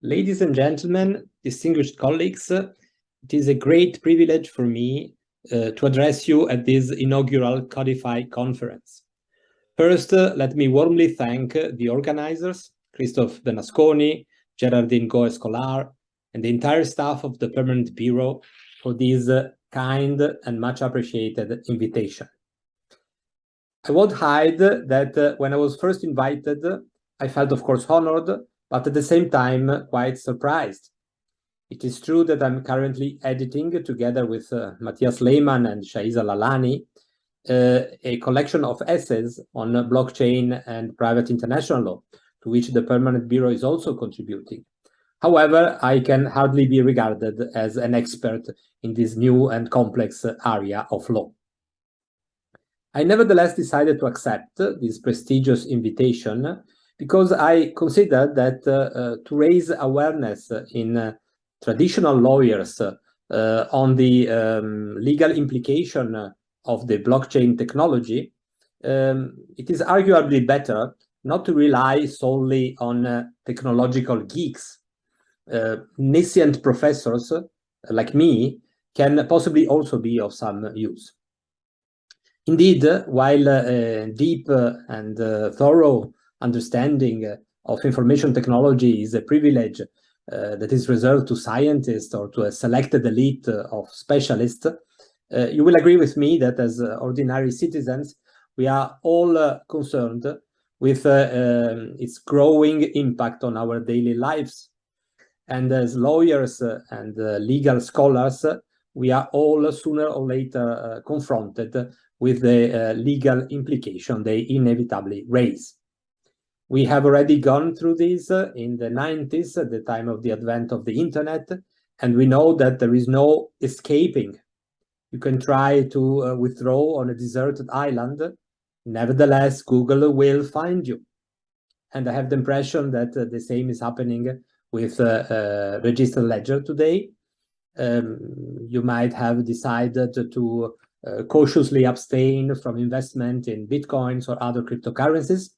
Ladies and gentlemen, distinguished colleagues, it is a great privilege for me to address you at this inaugural CODIFI conference. First, let me warmly thank the organizers, Christophe Benasconi, Gerardine Goescolar, and the entire staff of the Permanent Bureau for this kind and much appreciated invitation. I won't hide that when I was first invited, I felt, of course, honored, but at the same time, quite surprised. It is true that I'm currently editing, together with Matthias Lehmann and Shaiza Lalani, a collection of essays on blockchain and private international law, to which the Permanent Bureau is also contributing. However, I can hardly be regarded as an expert in this new and complex area of law. I nevertheless decided to accept this prestigious invitation because I consider that to raise awareness in traditional lawyers on the legal implication of the blockchain technology, it is arguably better not to rely solely on technological geeks. Nascent professors like me can possibly also be of some use. Indeed, while deep and thorough understanding of information technology is a privilege that is reserved to scientists or to a selected elite of specialists, you will agree with me that as ordinary citizens, we are all concerned with its growing impact on our daily lives. And as lawyers and legal scholars, we are all sooner or later confronted with the legal implication they inevitably raise. We have already gone through this in the 90s, at the time of the advent of the internet, and we know that there is no escaping. You can try to withdraw on a deserted island. Nevertheless, Google will find you. And I have the impression that the same is happening with registered ledger today. You might have decided to cautiously abstain from investment in bitcoins or other cryptocurrencies,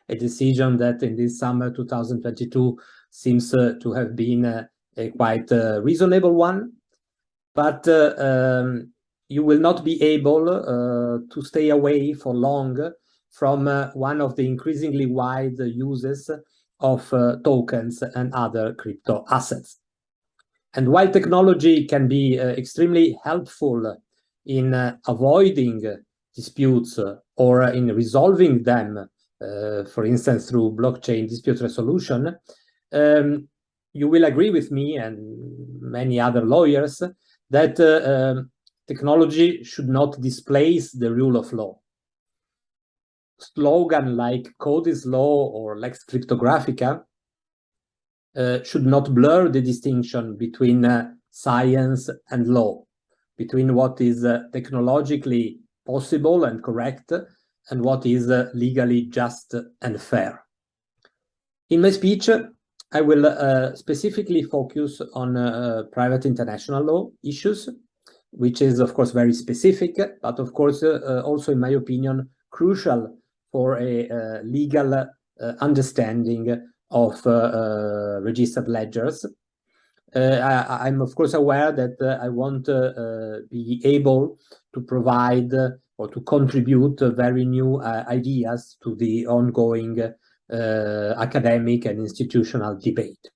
a decision that in this summer 2022 seems to have been a quite reasonable one. But you will not be able to stay away for long from one of the increasingly wide uses of tokens and other crypto assets. And while technology can be extremely helpful in avoiding disputes or in resolving them, for instance, through blockchain dispute resolution, you will agree with me and many other lawyers that technology should not displace the rule of law. Slogan like "Code is law" or "Lex Cryptographica" should not blur the distinction between science and law, between what is technologically possible and correct and what is legally just and fair. In my speech, I will specifically focus on private international law issues, which is, of course, very specific, but, of course, also, in my opinion, crucial for a legal understanding of registered ledgers. I'm, of course, aware that I won't be able to provide or to contribute very new ideas to the ongoing academic and institutional debate.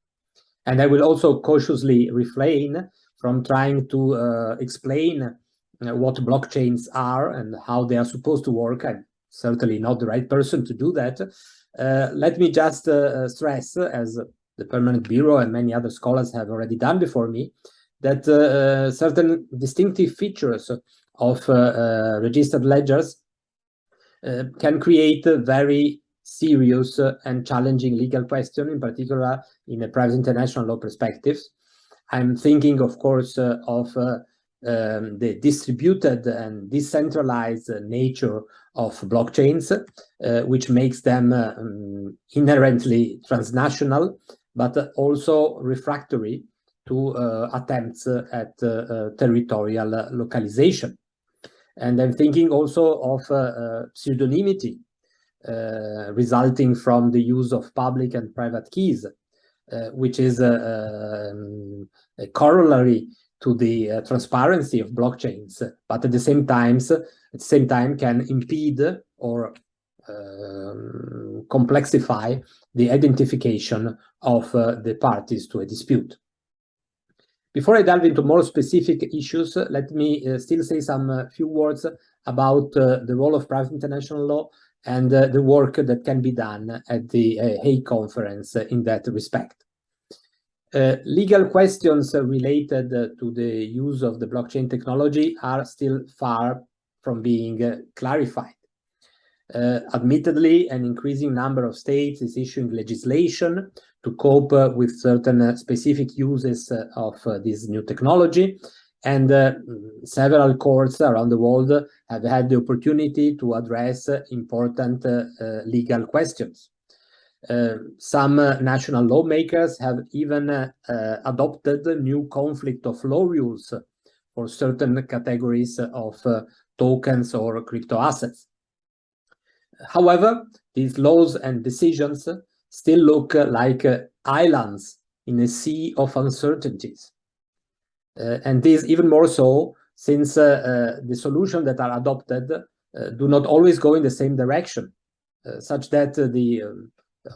And I will also cautiously refrain from trying to explain what blockchains are and how they are supposed to work. I'm certainly not the right person to do that. Let me just stress, as the Permanent Bureau and many other scholars have already done before me, that certain distinctive features of registered ledgers can create a very serious and challenging legal question, in particular in a private international law perspective. I'm thinking, of course, of the distributed and decentralized nature of blockchains, which makes them inherently transnational, but also refractory to attempts at territorial localization. And I'm thinking also of pseudonymity resulting from the use of public and private keys, which is a corollary to the transparency of blockchains, but at the same time can impede or complexify the identification of the parties to a dispute. Before I delve into more specific issues, let me still say some few words about the role of private international law and the work that can be done at the Hague Conference in that respect. Legal questions related to the use of the blockchain technology are still far from being clarified. Admittedly, an increasing number of states is issuing legislation to cope with certain specific uses of this new technology, and several courts around the world have had the opportunity to address important legal questions. Some national lawmakers have even adopted new conflict of law rules for certain categories of tokens or crypto assets. However, these laws and decisions still look like islands in a sea of uncertainties. And this even more so since the solutions that are adopted do not always go in the same direction, such that the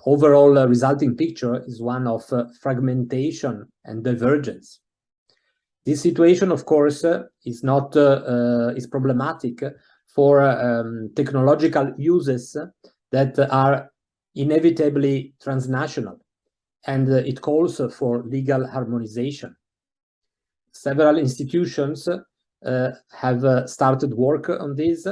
overall resulting picture is one of fragmentation and divergence. This situation, of course, is problematic for technological uses that are inevitably transnational, and it calls for legal harmonization. Several institutions have started work on this,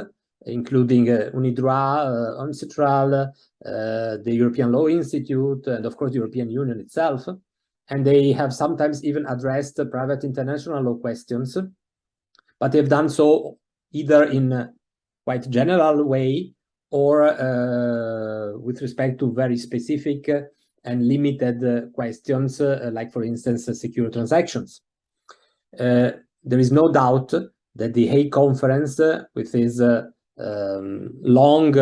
including UniDroit, UNCITRAL, the European Law Institute, and of course the European Union itself. And they have sometimes even addressed private international law questions, but they've done so either in a quite general way or with respect to very specific and limited questions, like, for instance, secure transactions. There is no doubt that the Hague Conference, with its long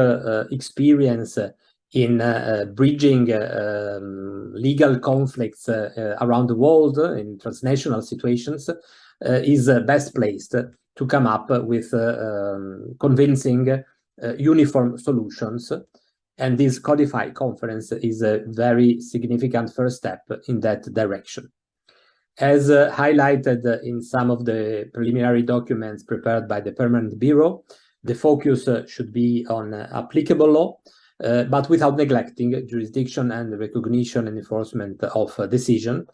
experience in bridging legal conflicts around the world in transnational situations, is best placed to come up with convincing uniform solutions. And this CODIFI conference is a very significant first step in that direction. As highlighted in some of the preliminary documents prepared by the Permanent Bureau, the focus should be on applicable law, but without neglecting jurisdiction and recognition and enforcement of decision.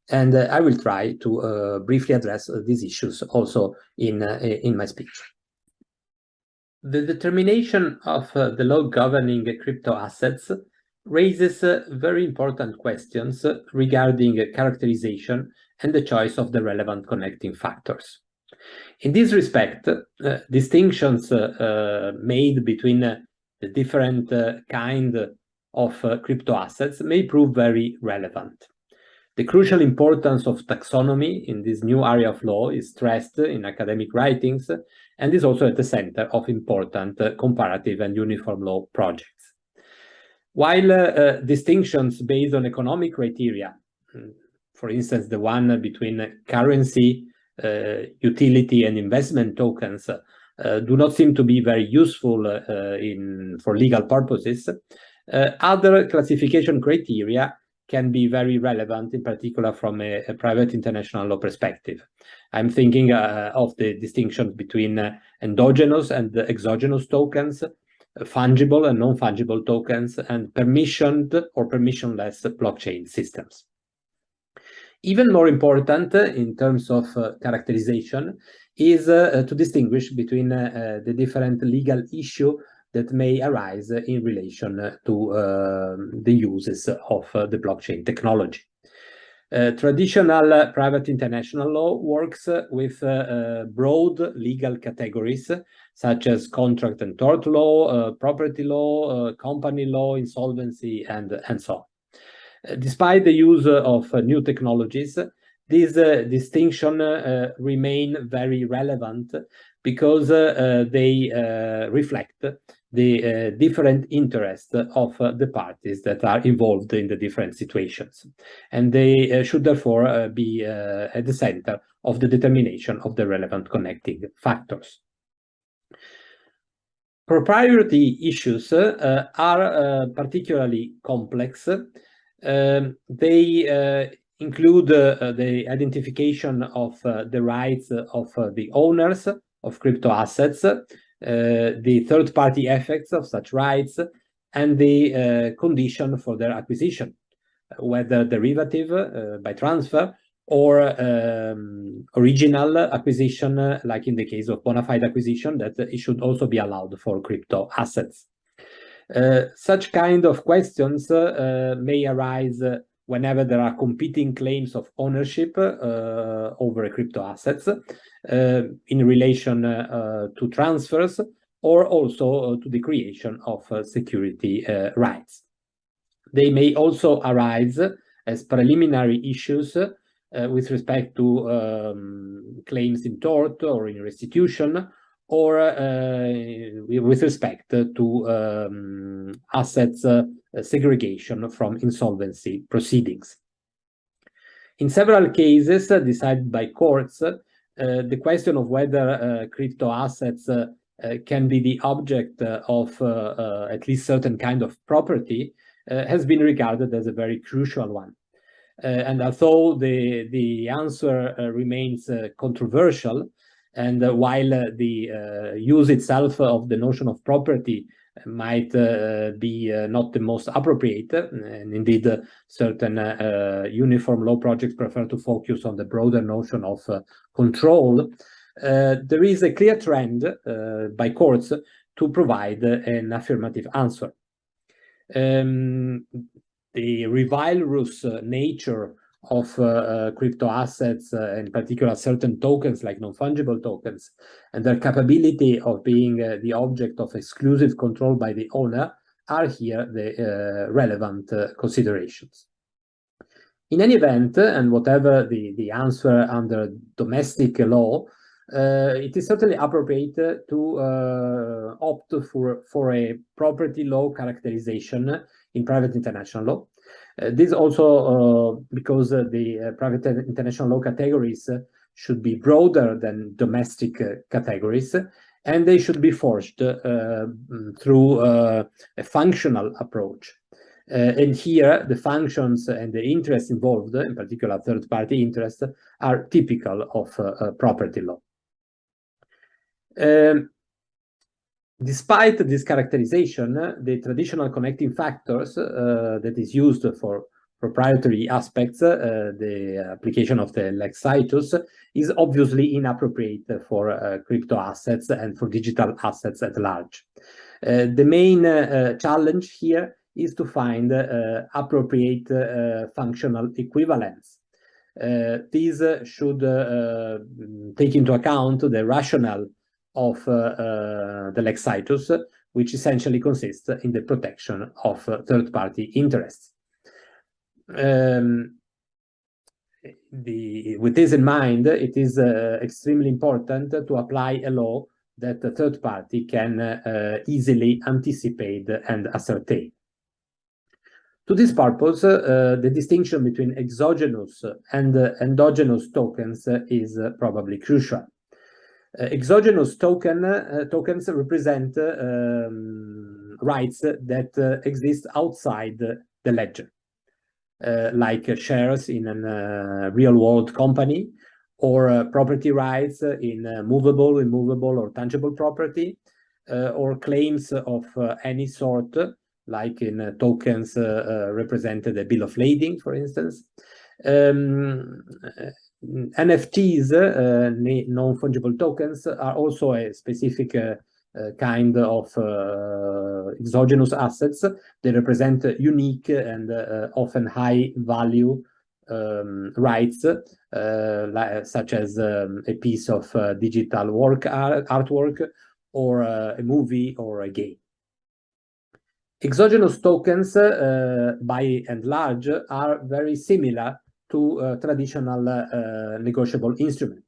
And I will try to briefly address these issues also in my speech. The determination of the law governing crypto assets raises very important questions regarding characterization and the choice of the relevant connecting factors. In this respect, distinctions made between the different kind of crypto assets may prove very relevant. The crucial importance of taxonomy in this new area of law is stressed in academic writings and is also at the center of important comparative and uniform law projects. While distinctions based on economic criteria, for instance, the one between currency, utility, and investment tokens, do not seem to be very useful for legal purposes, other classification criteria can be very relevant, in particular from a private international law perspective. I'm thinking of the distinction between endogenous and exogenous tokens, fungible and non-fungible tokens, and permissioned or permissionless blockchain systems. Even more important in terms of characterization is to distinguish between the different legal issues that may arise in relation to the uses of the blockchain technology. Traditional private international law works with broad legal categories such as contract and tort law, property law, company law, insolvency, and so on. Despite the use of new technologies, these distinctions remain very relevant because they reflect the different interests of the parties that are involved in the different situations. And they should therefore be at the center of the determination of the relevant connecting factors. Proprietary issues are particularly complex. They include the identification of the rights of the owners of crypto assets, the third-party effects of such rights, and the condition for their acquisition, whether derivative by transfer or original acquisition, like in the case of bona fide acquisition, that it should also be allowed for crypto assets. Such kind of questions may arise whenever there are competing claims of ownership over crypto assets in relation to transfers, or also to the creation of security rights. They may also arise as preliminary issues with respect to claims in tort or in restitution, or with respect to assets segregation from insolvency proceedings. In several cases decided by courts, the question of whether crypto assets can be the object of at least certain kind of property has been regarded as a very crucial one. And although the answer remains controversial, and while the use itself of the notion of property might be not the most appropriate, and indeed certain uniform law projects prefer to focus on the broader notion of control, there is a clear trend by courts to provide an affirmative answer. The rivalrous nature of crypto assets, in particular certain tokens like non-fungible tokens, and their capability of being the object of exclusive control by the owner, are here the relevant considerations. In any event, and whatever the answer under domestic law, it is certainly appropriate to opt for a property law characterization in private international law. This also because the private international law categories should be broader than domestic categories, and they should be forged through a functional approach. And here, the functions and the interests involved, in particular third-party interests, are typical of property law. Despite this characterization, the traditional connecting factors that is used for proprietary aspects, the application of the lex situs, is obviously inappropriate for crypto assets and for digital assets at large. The main challenge here is to find appropriate functional equivalence. These should take into account the rationale of the lex situs, which essentially consists in the protection of third-party interests. With this in mind, it is extremely important to apply a law that the third party can easily anticipate and ascertain. To this purpose, the distinction between exogenous and endogenous tokens is probably crucial. Exogenous tokens represent rights that exist outside the ledger, like shares in a real-world company, or property rights in movable, immovable, or tangible property, or claims of any sort, like in tokens represented a bill of lading, for instance. NFTs, non-fungible tokens, are also a specific kind of exogenous assets. They represent unique and often high value rights, such as a piece of digital artwork, or a movie or a game. Exogenous tokens, by and large, are very similar to traditional negotiable instruments.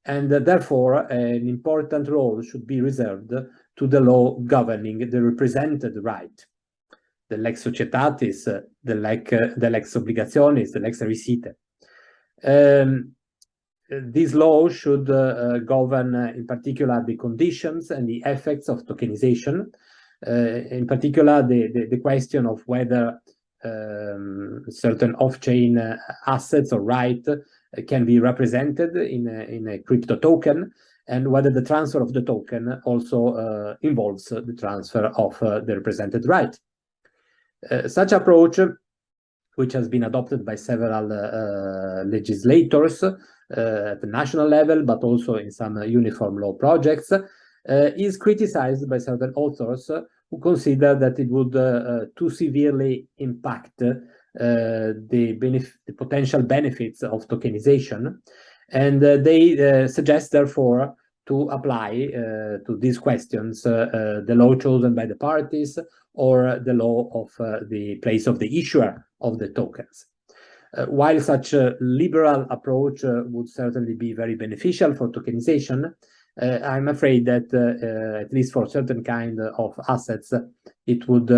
and therefore an important role should be reserved to the law governing the represented right. The lex societatis, the lex obligationis, the lex recite. This law should govern in particular the conditions and the effects of tokenization, in particular the question of whether certain off-chain assets or right can be represented in a crypto token, and whether the transfer of the token also involves the transfer of the represented right. Such approach, which has been adopted by several legislators at the national level, but also in some uniform law projects, is criticized by certain authors who consider that it would too severely impact the potential benefits of tokenization, and they suggest, therefore, to apply to these questions the law chosen by the parties or the law of the place of the issuer of the tokens. While such a liberal approach would certainly be very beneficial for tokenization, I'm afraid that, at least for certain kind of assets, it would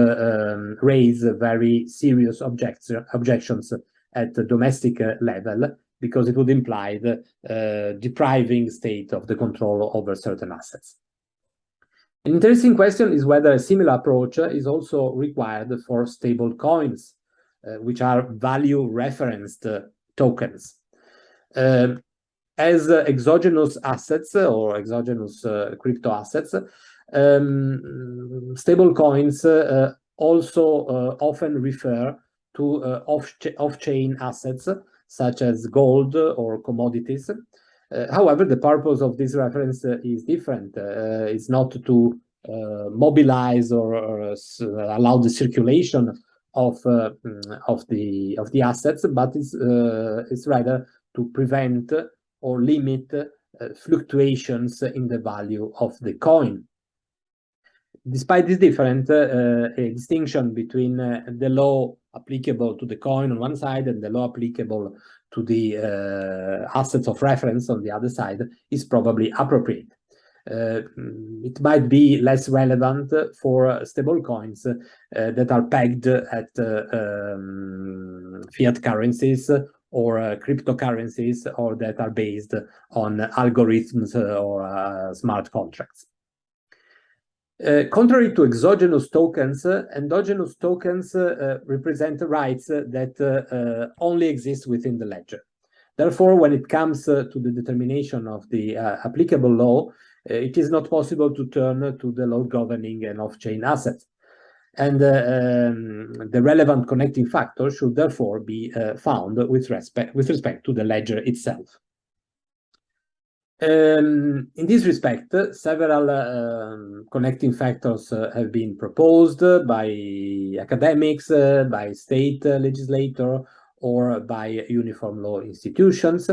raise very serious objections at the domestic level, because it would imply the depriving state of the control over certain assets. An interesting question is whether a similar approach is also required for stable coins, which are value referenced tokens. As exogenous assets or exogenous crypto assets, stable coins also often refer to off-chain assets such as gold or commodities. However, the purpose of this reference is different. It's not to mobilize or allow the circulation of the assets, but it's rather to prevent or limit fluctuations in the value of the coin. Despite this difference, a distinction between the law applicable to the coin on one side and the law applicable to the assets of reference on the other side is probably appropriate. It might be less relevant for stable coins that are pegged at fiat currencies or cryptocurrencies, or that are based on algorithms or smart contracts. Contrary to exogenous tokens, endogenous tokens represent rights that only exist within the ledger. Therefore, when it comes to the determination of the applicable law, it is not possible to turn to the law governing an off-chain asset. And the relevant connecting factor should therefore be found with respect to the ledger itself. In this respect, several connecting factors have been proposed by academics, by state legislator, or by uniform law institutions.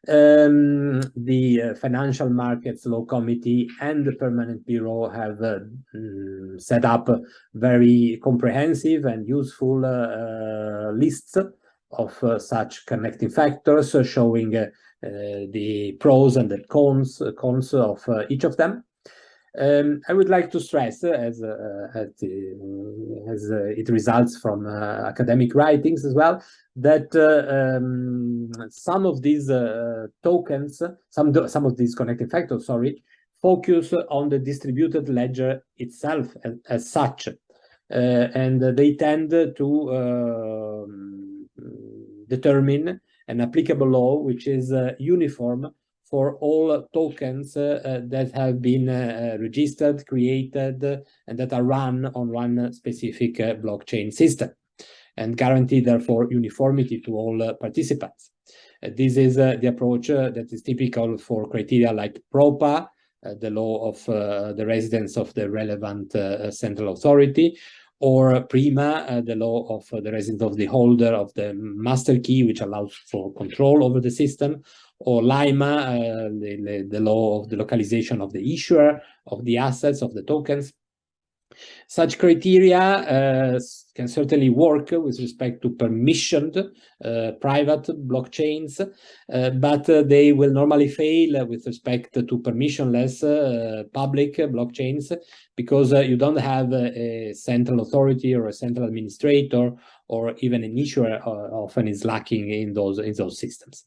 The Financial Markets Law Committee and the Permanent Bureau have set up very comprehensive and useful lists of such connecting factors, showing the pros and the cons of each of them. I would like to stress, as it results from academic writings as well, that some of these tokens, some of these connecting factors, sorry, focus on the distributed ledger itself as such, and they tend to determine an applicable law which is uniform for all tokens that have been registered, created, and that are run on one specific blockchain system, and guarantee, therefore, uniformity to all participants. This is the approach that is typical for criteria like PROPA, the law of the residence of the relevant central authority, or PRIMA, the law of the residence of the holder of the master key, which allows for control over the system, or LIMA, the law of the localization of the issuer of the assets of the tokens. Such criteria can certainly work with respect to permissioned private blockchains, but they will normally fail with respect to permissionless public blockchains, because you don't have a central authority or a central administrator, or even an issuer often is lacking in those systems.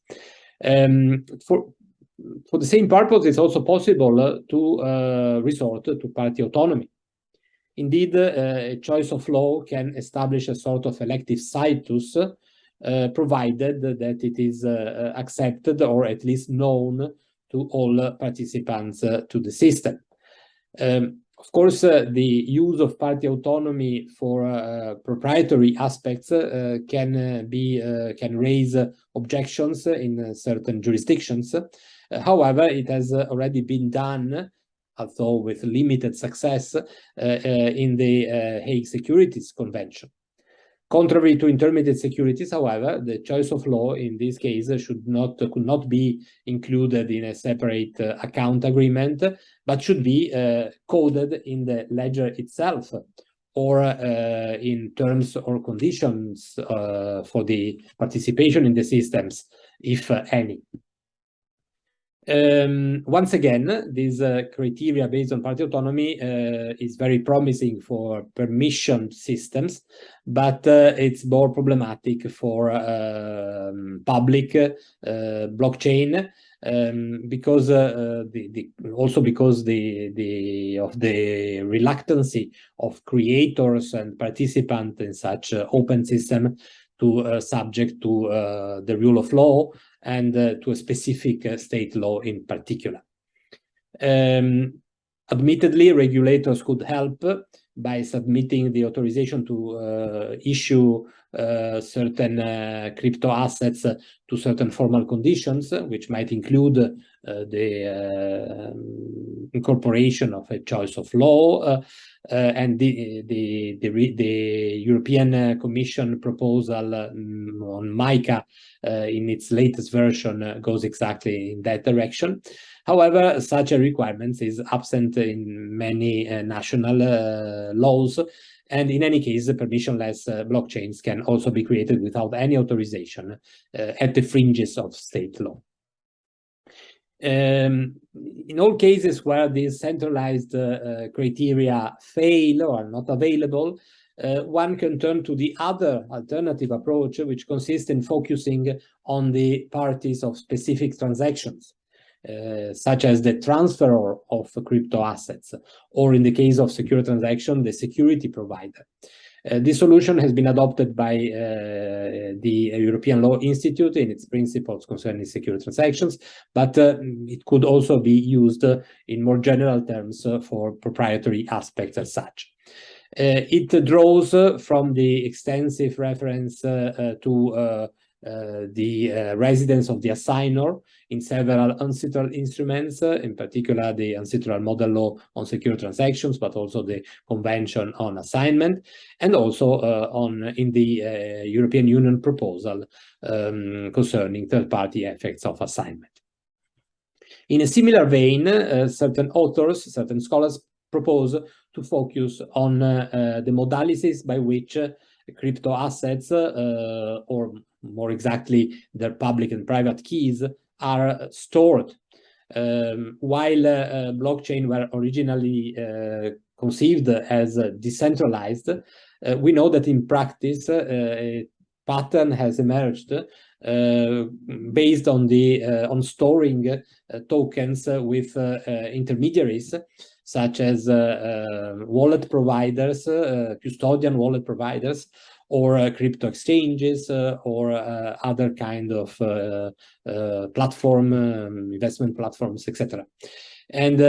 For the same purpose, it's also possible to resort to party autonomy. Indeed, a choice of law can establish a sort of elective situs, provided that it is accepted or at least known to all participants to the system. Of course, the use of party autonomy for proprietary aspects can raise objections in certain jurisdictions. However, it has already been done, although with limited success, in the Hague Securities Convention. Contrary to intermediate securities, however, the choice of law in this case could not be included in a separate account agreement, but should be coded in the ledger itself, or in terms or conditions for the participation in the systems, if any. Once again, this criteria based on party autonomy is very promising for permissioned systems, but it's more problematic for public blockchain, because because of the reluctancy of creators and participants in such open system to subject to the rule of law and to a specific state law in particular. Admittedly, regulators could help by submitting the authorization to issue certain crypto assets to certain formal conditions, which might include the incorporation of a choice of law, and the European Commission proposal on MiCA in its latest version goes exactly in that direction. However, such a requirement is absent in many national laws, and in any case, permissionless blockchains can also be created without any authorization at the fringes of state law. In all cases where these centralized criteria fail or are not available, one can turn to the other alternative approach, which consists in focusing on the parties of specific transactions, such as the transfer of crypto assets, or in the case of secure transaction, the security provider. This solution has been adopted by the European Law Institute in its principles concerning secure transactions, but it could also be used in more general terms for proprietary aspects as such. It draws from the extensive reference to the residence of the assigner in several UNCITRAL instruments, in particular the UNCITRAL Model Law on Secure Transactions, but also the Convention on Assignment, and also in the European Union proposal concerning third-party effects of assignment. In a similar vein, certain authors, certain scholars propose to focus on the modalities by which crypto assets, or more exactly their public and private keys, are stored. While blockchain were originally conceived as decentralized, we know that in practice a pattern has emerged based on storing tokens with intermediaries, such as wallet providers, custodian wallet providers, or crypto exchanges, or other kind of platform, investment platforms, etc. And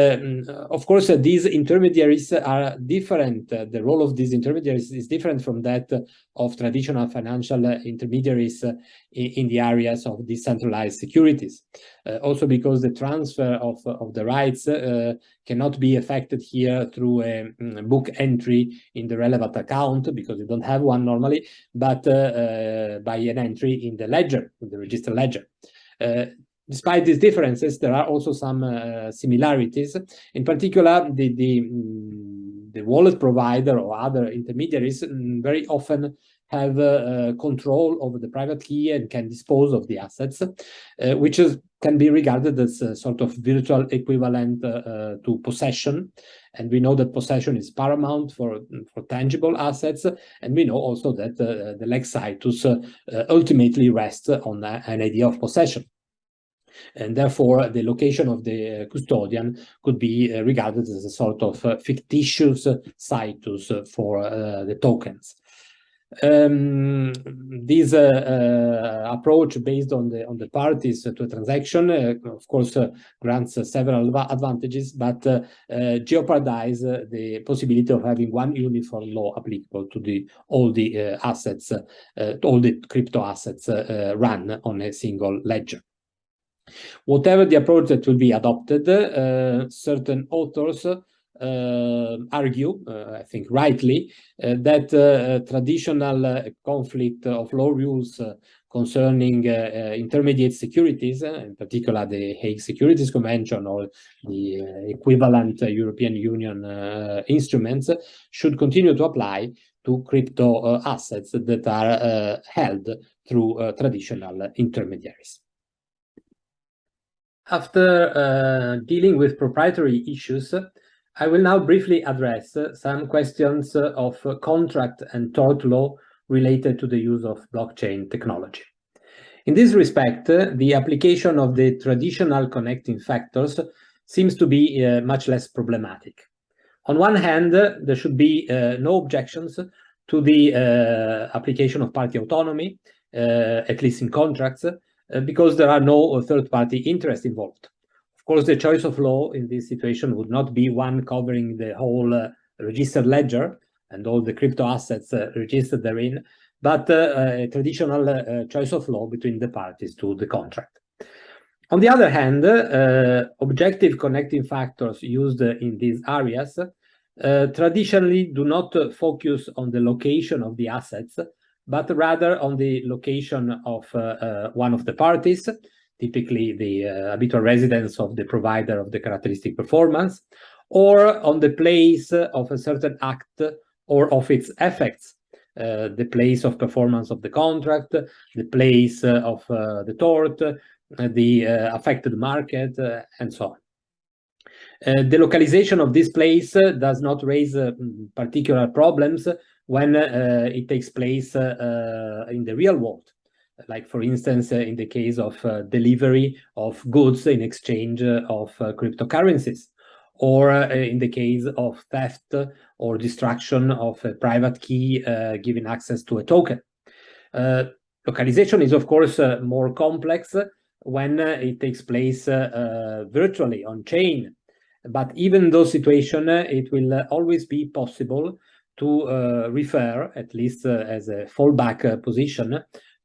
of course, these intermediaries are different. The role of these intermediaries is different from that of traditional financial intermediaries in the areas of decentralized securities. Also because the transfer of the rights cannot be effected here through a book entry in the relevant account, because you don't have one normally, but by an entry in the ledger, in the register ledger. Despite these differences, there are also some similarities. In particular, the the wallet provider or other intermediaries very often have control over the private key and can dispose of the assets, which can be regarded as a sort of virtual equivalent to possession. And we know that possession is paramount for tangible assets. And we know also that the lex situs ultimately rests on an idea of possession. And therefore, the location of the custodian could be regarded as a sort of fictitious situs for the tokens. This approach based on the parties to a transaction, of course, grants several advantages, but jeopardize the possibility of having one uniform law applicable to all the assets, all the crypto assets run on a single ledger. Whatever the approach that will be adopted, certain authors argue, I think rightly, that traditional conflict of law rules concerning intermediate securities, in particular the Hague Securities Convention or the equivalent European Union instruments, should continue to apply to crypto assets that are held through traditional intermediaries. After dealing with proprietary issues, I will now briefly address some questions of contract and tort law related to the use of blockchain technology. In this respect, the application of the traditional connecting factors seems to be much less problematic. On one hand, there should be no objections to the application of party autonomy, at least in contracts, because there are no third-party interests involved. Of course, the choice of law in this situation would not be one covering the whole registered ledger and all the crypto assets registered therein, but a traditional choice of law between the parties to the contract. On the other hand, objective connecting factors used in these areas traditionally do not focus on the location of the assets, but rather on the location of one of the parties, typically the habitual residence of the provider of the characteristic performance, or on the place of a certain act or of its effects, the place of performance of the contract, the place of the tort, the affected market, and so on. The localization of this place does not raise particular problems when it takes place in the real world, like, for instance, in the case of delivery of goods in exchange of cryptocurrencies, or in the case of theft or destruction of a private key giving access to a token. Localization is, of course, more complex when it takes place virtually on chain. But even in those situations, it will always be possible to refer, at least as a fallback position,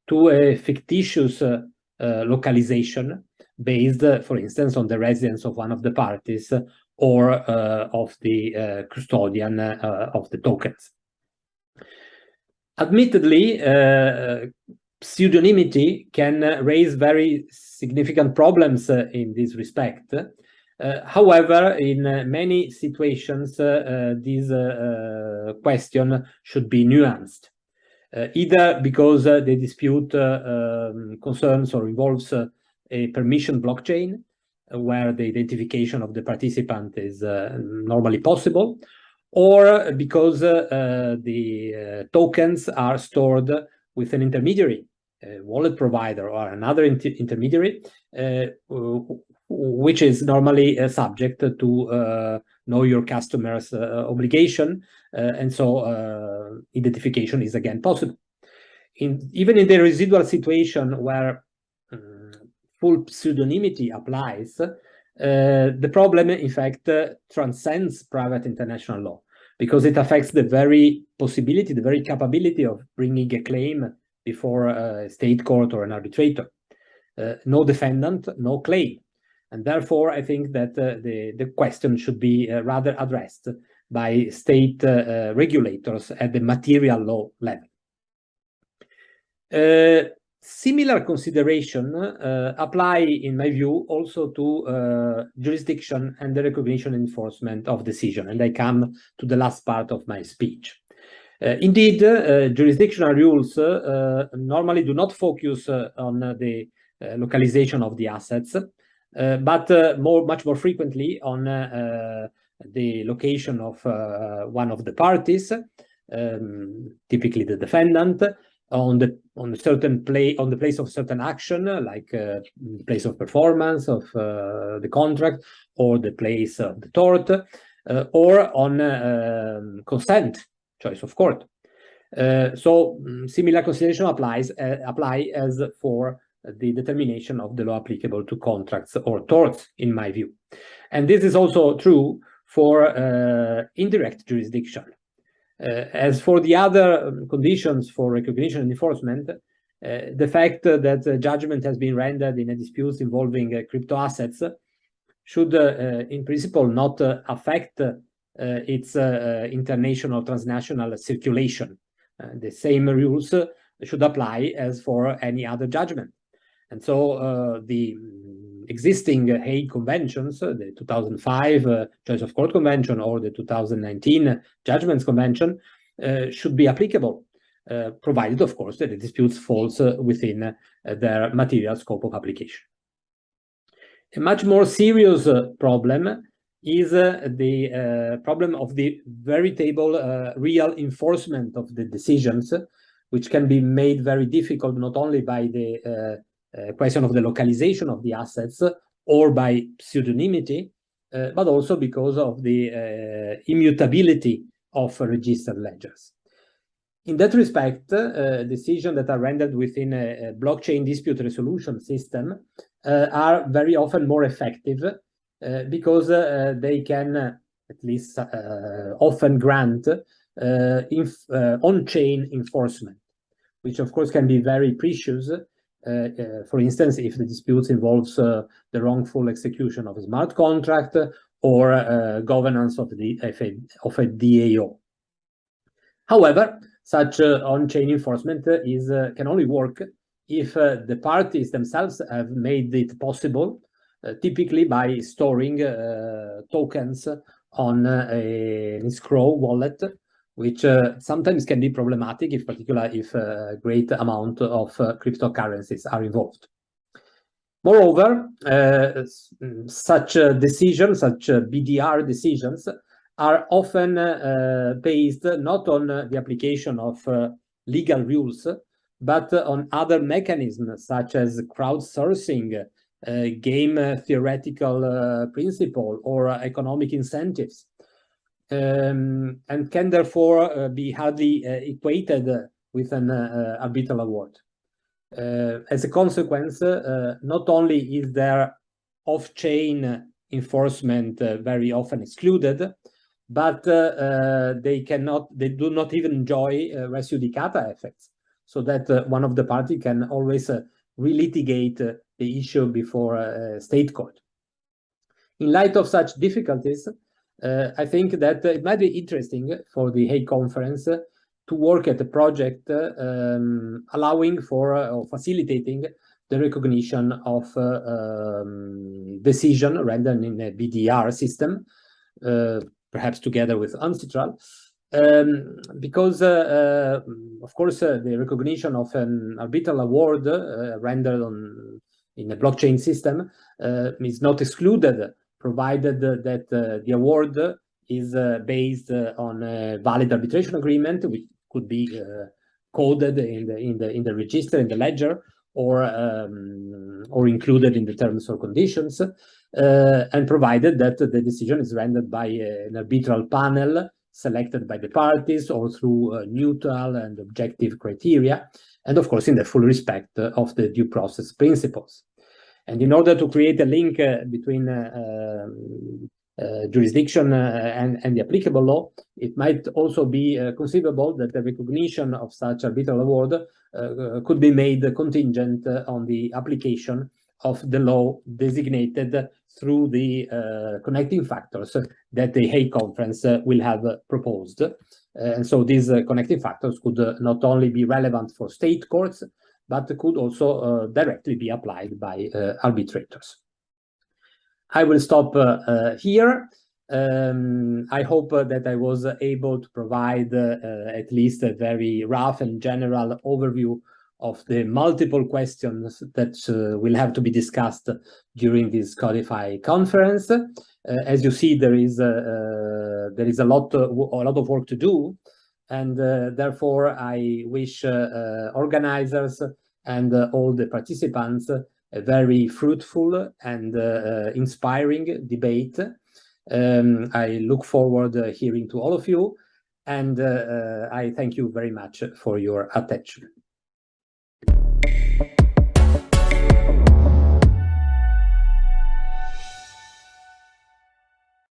to a fictitious localization based, for instance, on the residence of one of the parties or of the custodian of the tokens. Admittedly, pseudonymity can raise very significant problems in this respect. However, in many situations, this question should be nuanced, either because the dispute concerns or involves a permission blockchain, where the identification of the participant is normally possible, or because the tokens are stored with an intermediary, a wallet provider or another intermediary, which is normally subject to know your customer's obligation, and so identification is again possible. Even in the residual situation where full pseudonymity applies, the problem, in fact, transcends private international law, because it affects the very possibility, the very capability of bringing a claim before a state court or an arbitrator. No defendant, no claim. And therefore, I think that the question should be rather addressed by state regulators at the material law level. Similar consideration apply, in my view, also to jurisdiction and the recognition and enforcement of decision. And I come to the last part of my speech. Indeed, jurisdictional rules normally do not focus on the localization of the assets, but much more frequently on the location of one of the parties, typically the defendant, on the place of certain action, like the place of performance of the contract, or the place of the tort, or on consent, choice of court. So similar consideration apply as for the determination of the law applicable to contracts or torts, in my view. And this is also true for indirect jurisdiction. As for the other conditions for recognition and enforcement, the fact that judgment has been rendered in a dispute involving crypto assets should, in principle, not affect its international transnational circulation. The same rules should apply as for any other judgment. And so the existing Hague Conventions, the 2005 Choice of Court Convention or the 2019 Judgments Convention, should be applicable, provided, of course, that the disputes falls within their material scope of application. A much more serious problem is the problem of the veritable real enforcement of the decisions, which can be made very difficult not only by the question of the localization of the assets or by pseudonymity, but also because of the immutability of registered ledgers. In that respect, decisions that are rendered within a blockchain dispute resolution system are very often more effective because they can at least often grant on-chain enforcement, which of course can be very precious. For instance, if the dispute involves the wrongful execution of a smart contract or governance of a DAO. However, such on-chain enforcement can only work if the parties themselves have made it possible, typically by storing tokens on an escrow wallet, which sometimes can be problematic, in particular if a great amount of cryptocurrencies are involved. Moreover, such decisions, such BDR decisions, are often based not on the application of legal rules, but on other mechanisms such as crowdsourcing, game theoretical principle, or economic incentives. And can therefore be hardly equated with an arbitral award. As a consequence, not only is there off-chain enforcement very often excluded, but they do not even enjoy res judicata effects, so that one of the parties can always relitigate the issue before a state court. In light of such difficulties, I think that it might be interesting for the Hague Conference to work at a project allowing for or facilitating the recognition of decision rendered in a BDR system, perhaps together with Ancestral, because, of course, the recognition of an arbitral award rendered in a blockchain system is not excluded, provided that the award is based on a valid arbitration agreement, which could be coded in the register, in the ledger, or included in the terms or conditions, and provided that the decision is rendered by an arbitral panel selected by the parties or through neutral and objective criteria, and of course in the full respect of the due process principles. And in order to create a link between jurisdiction and the applicable law, it might also be conceivable that the recognition of such arbitral award could be made contingent on the application of the law designated through the connecting factors that the Hague Conference will have proposed. And so these connecting factors could not only be relevant for state courts, but could also directly be applied by arbitrators. I will stop here. I hope that I was able to provide at least a very rough and general overview of the multiple questions that will have to be discussed during this CODIFI conference. As you see, there is a lot of work to do, and therefore I wish organizers and all the participants a very fruitful and inspiring debate. I look forward to hearing to all of you, and I thank you very much for your attention.